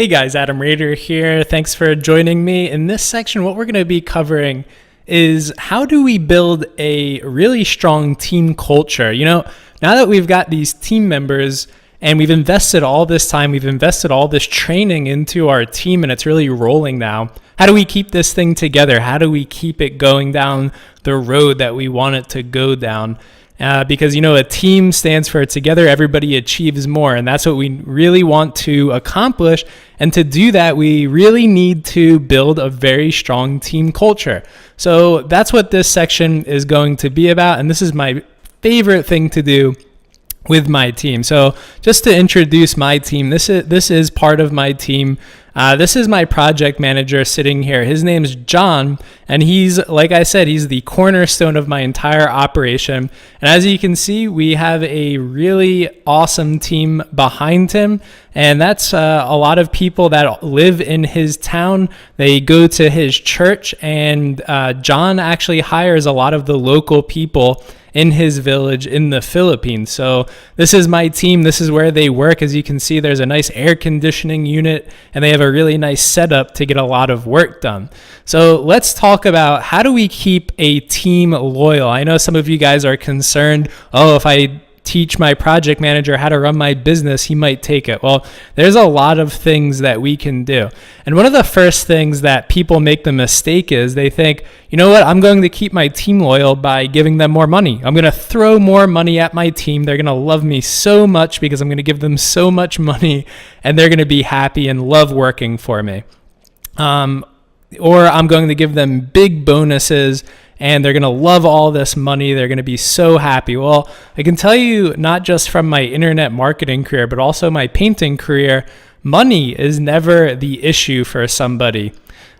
Hey guys, Adam Rader here. Thanks for joining me. In this section, what we're going to be covering is how do we build a really strong team culture? Now that we've got these team members and we've invested all this time, we've invested all this training into our team and it's really rolling now, how do we keep this thing together? How do we keep it going down the road that we want it to go down? Because a team stands for together, everybody achieves more. And that's what we really want to accomplish. And to do that, we really need to build a very strong team culture. So that's what this section is going to be about. And this is my favorite thing to do with my team. So just to introduce my team, this is part of my team. This is my project manager sitting here. His name's John, and he's, like I said, he's the cornerstone of my entire operation. And as you can see, we have a really awesome team behind him, and that's a lot of people that live in his town. They go to his church, and John actually hires a lot of the local people in his village in the Philippines. So this is my team. This is where they work. As you can see, there's a nice air conditioning unit and they have a really nice setup to get a lot of work done. So let's talk about how do we keep a team loyal? I know some of you guys are concerned, if I teach my project manager how to run my business, he might take it. Well, there's a lot of things that we can do. And one of the first things that people make the mistake is they think, I'm going to keep my team loyal by giving them more money. I'm going to throw more money at my team. They're going to love me so much because I'm going to give them so much money and they're going to be happy and love working for me. Or I'm going to give them big bonuses and they're going to love all this money. They're going to be so happy. Well, I can tell you, not just from my internet marketing career, but also my painting career, money is never the issue for somebody.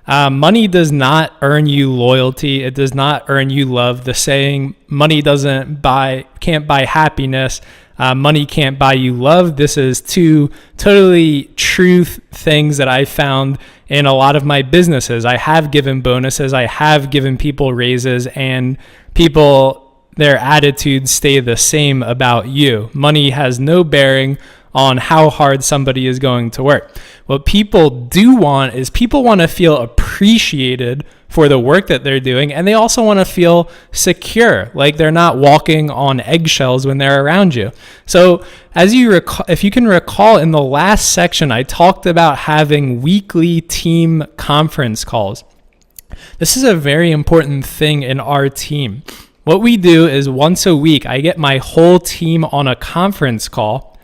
Money does not earn you loyalty. It does not earn you love. The saying, money can't buy happiness. Money can't buy you love. This is two totally true things that I found in a lot of my businesses. I have given bonuses. I have given people raises, and people, their attitudes stay the same about you. Money has no bearing on how hard somebody is going to work. What people do want is people want to feel appreciated for the work that they're doing, and they also want to feel secure, like they're not walking on eggshells when they're around you. So as you recall, if you can recall, in the last section, I talked about having weekly team conference calls. This is a very important thing in our team. What we do is once a week, I get my whole team on a conference call,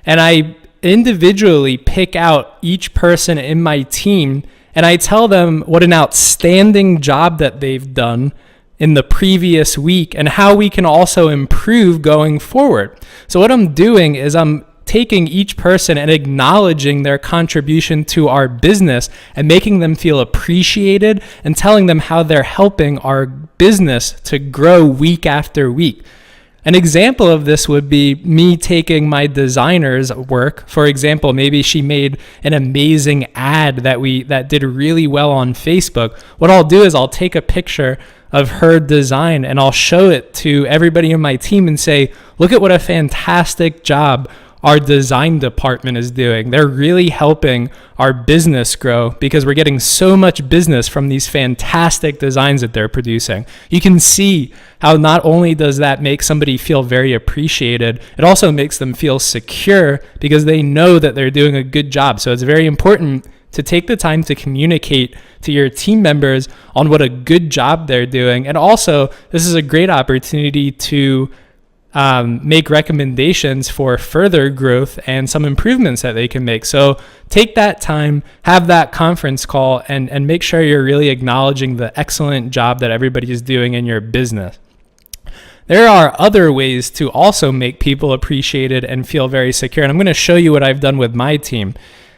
and I individually pick out each person in my team and I tell them what an outstanding job that they've done in the previous week and how we can also improve going forward. So what I'm doing is I'm taking each person and acknowledging their contribution to our business and making them feel appreciated and telling them how they're helping our business to grow week after week. An example of this would be me taking my designer's work. For example, maybe she made an amazing ad that did really well on Facebook. What I'll do is I'll take a picture of her design and I'll show it to everybody in my team and say, look at what a fantastic job our design department is doing. They're really helping our business grow because we're getting so much business from these fantastic designs that they're producing. You can see how not only does that make somebody feel very appreciated, it also makes them feel secure because they know that they're doing a good job. So it's very important to take the time to communicate to your team members on what a good job they're doing. And also, this is a great opportunity to make recommendations for further growth and some improvements that they can make. So take that time, have that conference call, and make sure you're really acknowledging the excellent job that everybody is doing in your business. There are other ways to also make people appreciated and feel very secure. And I'm going to show you what I've done with my team.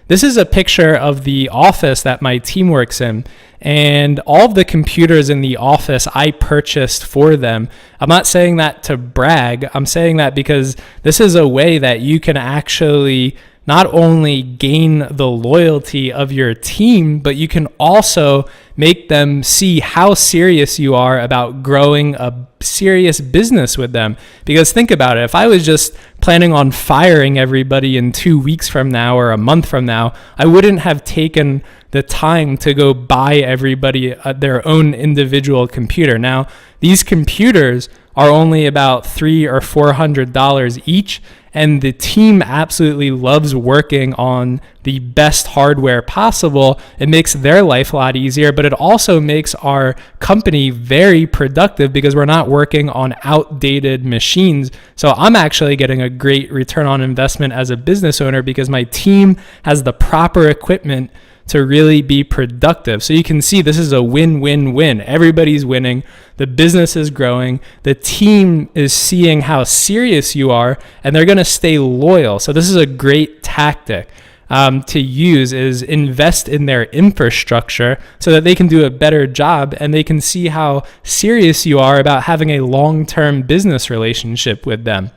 This is a picture of the office that my team works in, and all of the computers in the office I purchased for them. I'm not saying that to brag. I'm saying that because this is a way that you can actually not only gain the loyalty of your team, but you can also make them see how serious you are about growing a serious business with them. Because think about it, if I was just planning on firing everybody in 2 weeks from now or a month from now, I wouldn't have taken the time to go buy everybody their own individual computer. Now, these computers are only about $300 or $400 each, and the team absolutely loves working on the best hardware possible. It makes their life a lot easier, but it also makes our company very productive because we're not working on outdated machines. So I'm actually getting a great return on investment as a business owner because my team has the proper equipment to really be productive. So you can see this is a win-win-win. Everybody's winning. The business is growing. The team is seeing how serious you are, and they're going to stay loyal. So this is a great tactic to use, is invest in their infrastructure so that they can do a better job and they can see how serious you are about having a long-term business relationship with them.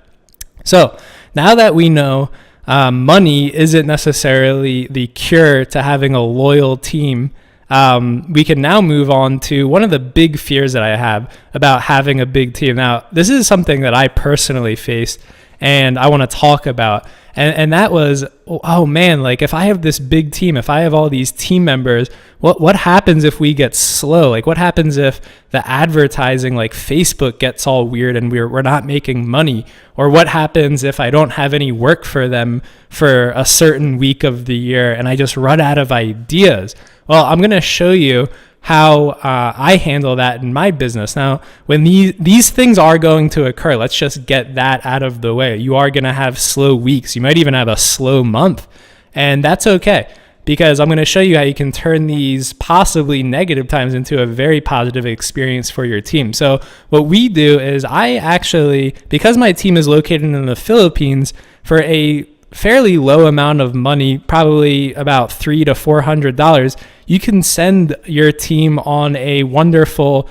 So now that we know money isn't necessarily the cure to having a loyal team, we can now move on to one of the big fears that I have about having a big team. Now, this is something that I personally faced and I want to talk about. And that was, oh man, like if I have this big team, if I have all these team members, what happens if we get slow? Like what happens if the advertising like Facebook gets all weird and we're not making money? Or what happens if I don't have any work for them for a certain week of the year and I just run out of ideas? Well, I'm going to show you how I handle that in my business. Now, when these things are going to occur, let's just get that out of the way. You are going to have slow weeks. You might even have a slow month, and that's okay, because I'm going to show you how you can turn these possibly negative times into a very positive experience for your team. So what we do is I actually, because my team is located in the Philippines, for a fairly low amount of money, probably about $300 to $400, you can send your team on a wonderful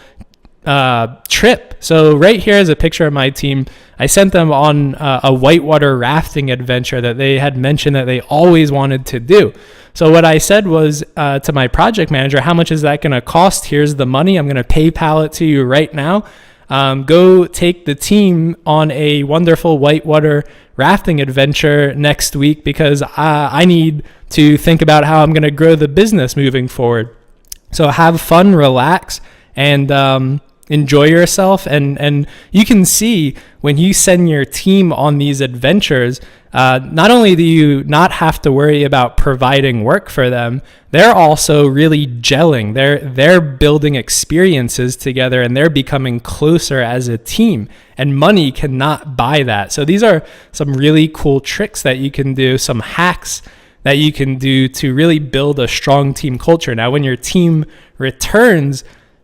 trip. So right here is a picture of my team. I sent them on a whitewater rafting adventure that they had mentioned that they always wanted to do. So what I said was to my project manager, how much is that going to cost? Here's the money. I'm going to PayPal it to you right now. Go take the team on a wonderful whitewater rafting adventure next week because I need to think about how I'm going to grow the business moving forward. So have fun, relax, and enjoy yourself. And you can see when you send your team on these adventures, not only do you not have to worry about providing work for them, they're also really gelling. They're building experiences together and they're becoming closer as a team, and money cannot buy that. So these are some really cool tricks that you can do, some hacks that you can do to really build a strong team culture. Now, when your team returns,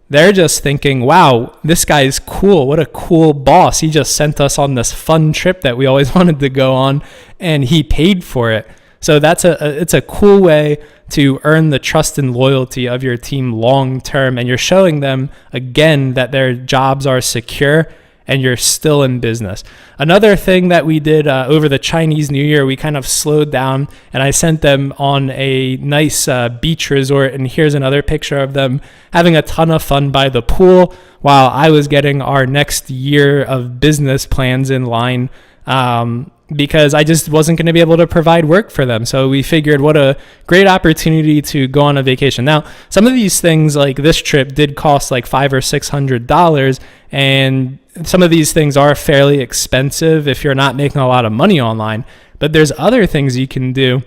they're just thinking, wow, this guy's cool. What a cool boss. He just sent us on this fun trip that we always wanted to go on, and he paid for it. So it's a cool way to earn the trust and loyalty of your team long term. And you're showing them, again, that their jobs are secure and you're still in business. Another thing that we did over the Chinese New Year, we kind of slowed down and I sent them on a nice beach resort. And here's another picture of them having a ton of fun by the pool while I was getting our next year of business plans in line, because I just wasn't going to be able to provide work for them. So we figured what a great opportunity to go on a vacation. Now, some of these things like this trip did cost like $500 or $600, and some of these things are fairly expensive if you're not making a lot of money online, but there's other things you can do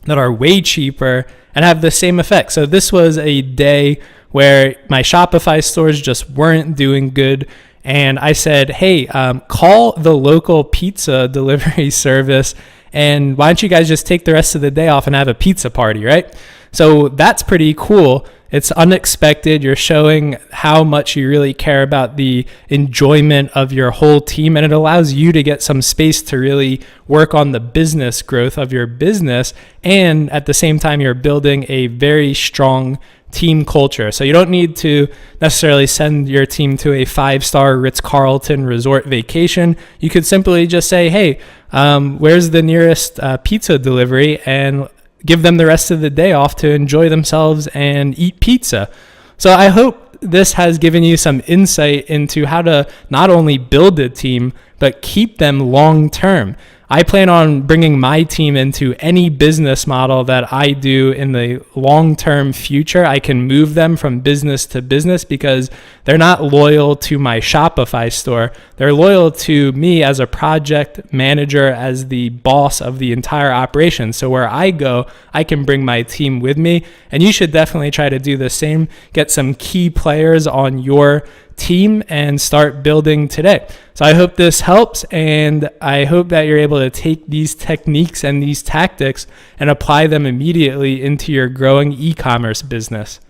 that are way cheaper and have the same effect. So this was a day where my Shopify stores just weren't doing good. And I said, hey, call the local pizza delivery service, and why don't you guys just take the rest of the day off and have a pizza party, right? So that's pretty cool. It's unexpected. You're showing how much you really care about the enjoyment of your whole team, and it allows you to get some space to really work on the business growth of your business. And at the same time, you're building a very strong team culture. So you don't need to necessarily send your team to a 5-star Ritz-Carlton resort vacation. You could simply just say, hey, where's the nearest pizza delivery? And give them the rest of the day off to enjoy themselves and eat pizza. So I hope this has given you some insight into how to not only build a team, but keep them long term. I plan on bringing my team into any business model that I do in the long-term future. I can move them from business to business because they're not loyal to my Shopify store. They're loyal to me as a project manager, as the boss of the entire operation. So where I go, I can bring my team with me. And you should definitely try to do the same. Get some key players on your team and start building today. So I hope this helps, and I hope that you're able to take these techniques and these tactics and apply them immediately into your growing e-commerce business.